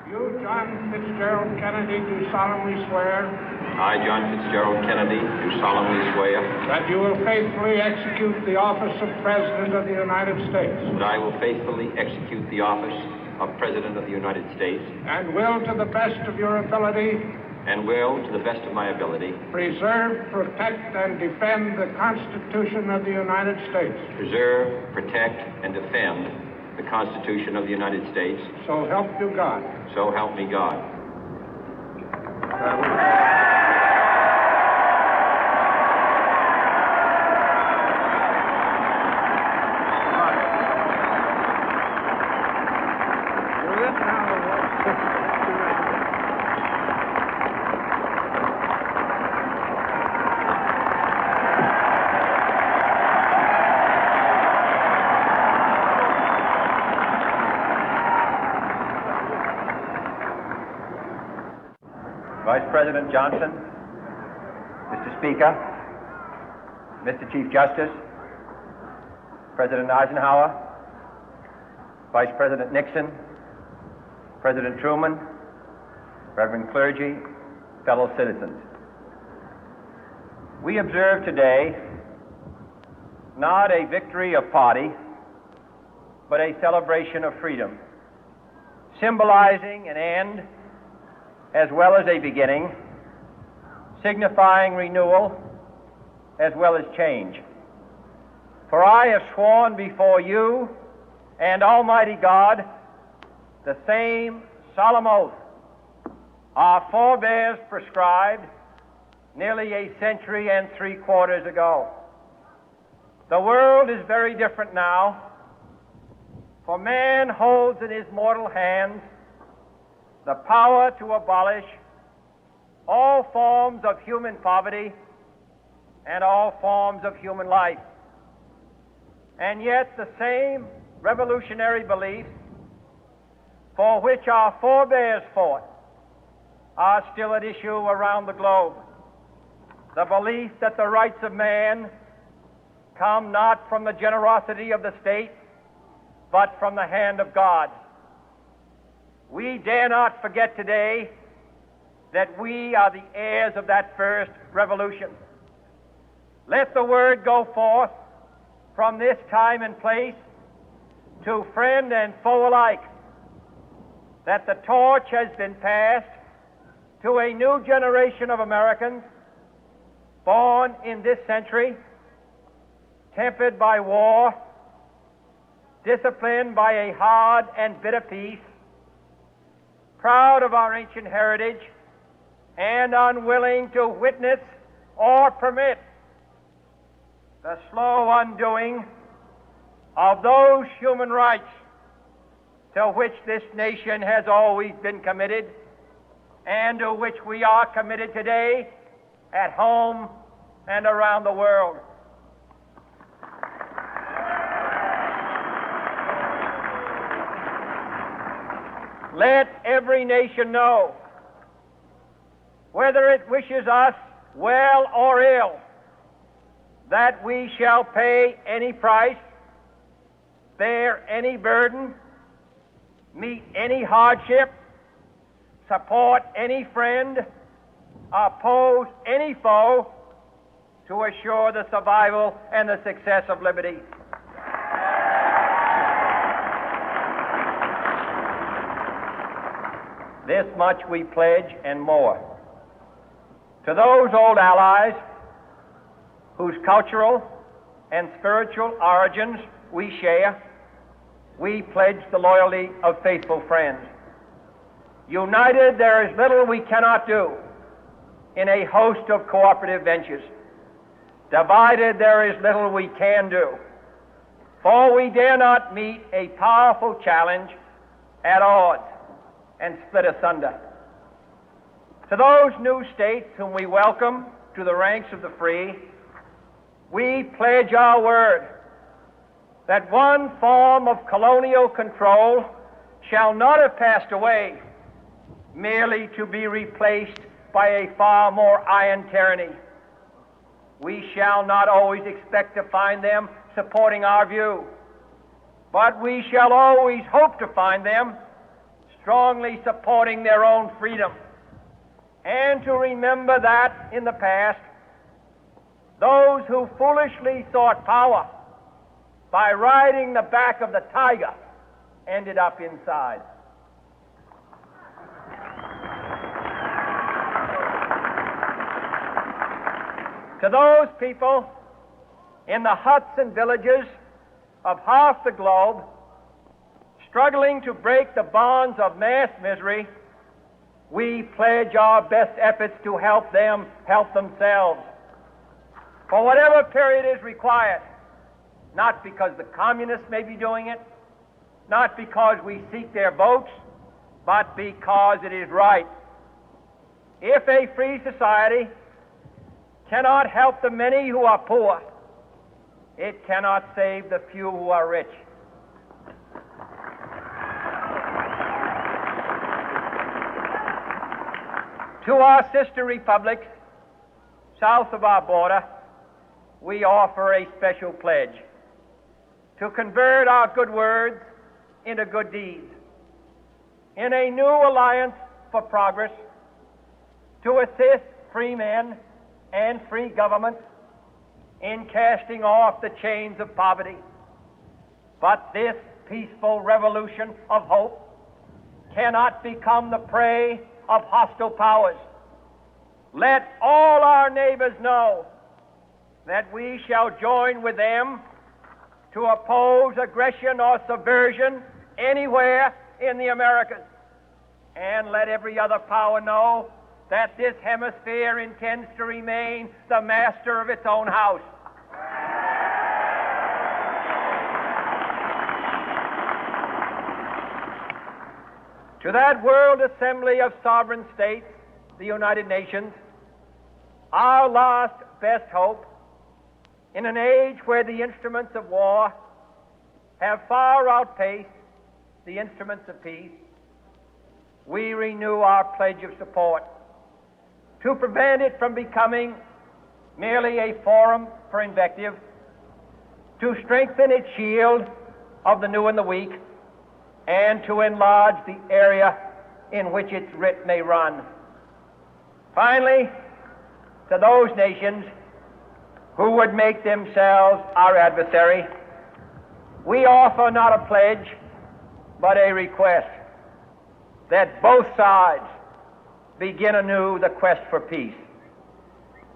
You, John Fitzgerald Kennedy, do solemnly swear I, John Fitzgerald Kennedy, do solemnly swear that you will faithfully execute the office of President of the United States that I will faithfully execute the office of President of the United States and will, to the best of your ability, and will, to the best of my ability, preserve, protect, and defend the Constitution of the United States. preserve, protect, and defend the Constitution of the United States. So help you God. So help me God. Vice President Johnson, Mr. Speaker, Mr. Chief Justice, President Eisenhower, Vice President Nixon, President Truman, Reverend clergy, fellow citizens. We observe today not a victory of party, but a celebration of freedom, symbolizing an end as well as a beginning, signifying renewal as well as change. For I have sworn before you and Almighty God the same solemn oath our forebears prescribed nearly a century and 3/4 ago. The world is very different now, for man holds in his mortal hands the power to abolish all forms of human poverty and all forms of human life. And yet the same revolutionary beliefs for which our forebears fought are still at issue around the globe. The belief that the rights of man come not from the generosity of the state, but from the hand of God. We dare not forget today that we are the heirs of that first revolution. Let the word go forth from this time and place to friend and foe alike that the torch has been passed to a new generation of Americans born in this century, tempered by war, disciplined by a hard and bitter peace, proud of our ancient heritage, and unwilling to witness or permit the slow undoing of those human rights to which this nation has always been committed and to which we are committed today at home and around the world. Let every nation know, whether it wishes us well or ill, that we shall pay any price, bear any burden, meet any hardship, support any friend, oppose any foe to assure the survival and the success of liberty. This much we pledge and more. To those old allies whose cultural and spiritual origins we share, we pledge the loyalty of faithful friends. United, there is little we cannot do in a host of cooperative ventures. Divided, there is little we can do, for we dare not meet a powerful challenge at odds and split asunder. To those new states whom we welcome to the ranks of the free, we pledge our word that one form of colonial control shall not have passed away, merely to be replaced by a far more iron tyranny. We shall not always expect to find them supporting our view, but we shall always hope to find them strongly supporting their own freedom, and to remember that in the past, those who foolishly sought power by riding the back of the tiger ended up inside. To those people in the huts and villages of half the globe struggling to break the bonds of mass misery, we pledge our best efforts to help them help themselves for whatever period is required, not because the communists may be doing it, not because we seek their votes, but because it is right. If a free society cannot help the many who are poor, it cannot save the few who are rich. To our sister republics south of our border, we offer a special pledge to convert our good words into good deeds, in a new alliance for progress, to assist free men and free governments in casting off the chains of poverty. But this peaceful revolution of hope cannot become the prey of hostile powers. Let all our neighbors know that we shall join with them to oppose aggression or subversion anywhere in the Americas. And let every other power know that this hemisphere intends to remain the master of its own house. To that World Assembly of Sovereign States, the United Nations, our last best hope, in an age where the instruments of war have far outpaced the instruments of peace, we renew our pledge of support to prevent it from becoming merely a forum for invective, to strengthen its shield of the new and the weak, and to enlarge the area in which its writ may run. Finally, to those nations who would make themselves our adversary, we offer not a pledge, but a request that both sides begin anew the quest for peace.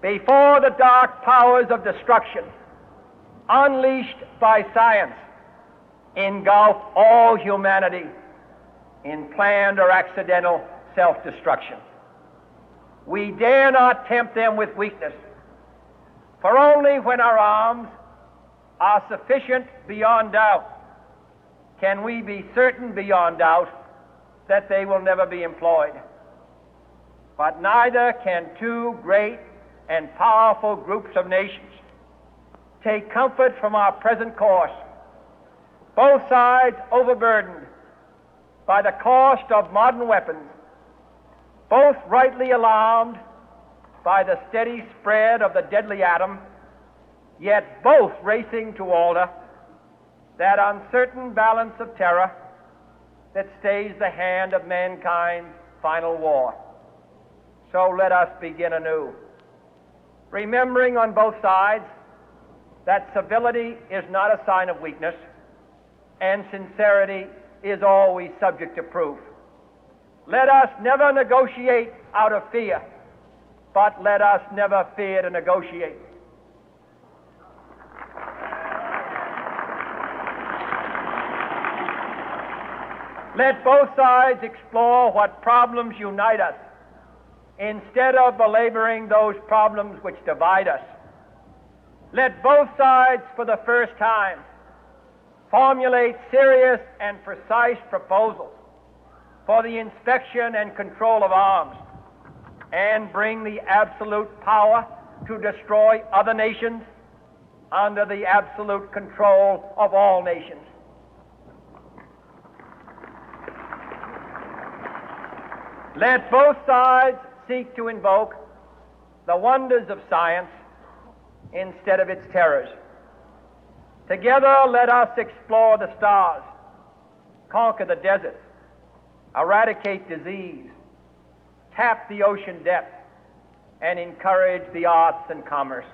Before the dark powers of destruction, unleashed by science, engulf all humanity in planned or accidental self-destruction, we dare not tempt them with weakness, for only when our arms are sufficient beyond doubt can we be certain beyond doubt that they will never be employed. But neither can two great and powerful groups of nations take comfort from our present course, both sides overburdened by the cost of modern weapons, both rightly alarmed by the steady spread of the deadly atom, yet both racing to alter that uncertain balance of terror that stays the hand of mankind's final war. So let us begin anew, remembering on both sides that civility is not a sign of weakness, and sincerity is always subject to proof. Let us never negotiate out of fear, but let us never fear to negotiate. Let both sides explore what problems unite us, instead of belaboring those problems which divide us. Let both sides, for the first time, formulate serious and precise proposals for the inspection and control of arms, and bring the absolute power to destroy other nations under the absolute control of all nations. Let both sides seek to invoke the wonders of science instead of its terrors. Together, let us explore the stars, conquer the deserts, eradicate disease, tap the ocean depth, and encourage the arts and commerce.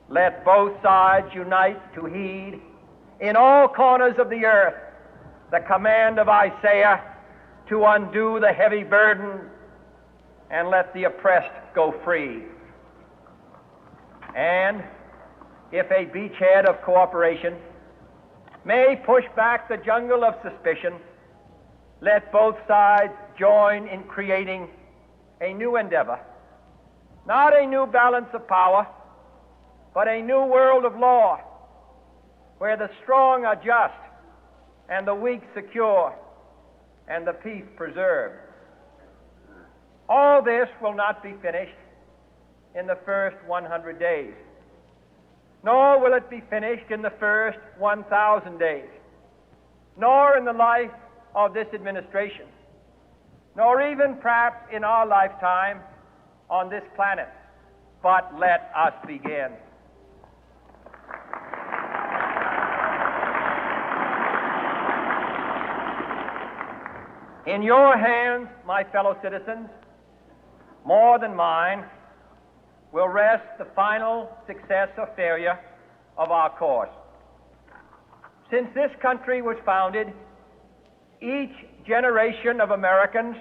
Let both sides unite to heed in all corners of the earth the command of Isaiah to undo the heavy burden and let the oppressed go free. And if a beachhead of cooperation may push back the jungle of suspicion, let both sides join in creating a new endeavor, not a new balance of power, but a new world of law, where the strong are just, and the weak secure, and the peace preserved. All this will not be finished in the first 100 days, nor will it be finished in the first 1,000 days, nor in the life of this administration, nor even perhaps in our lifetime on this planet. But let us begin. In your hands, my fellow citizens, more than mine, will rest the final success or failure of our course. Since this country was founded, each generation of Americans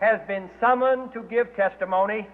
has been summoned to give testimony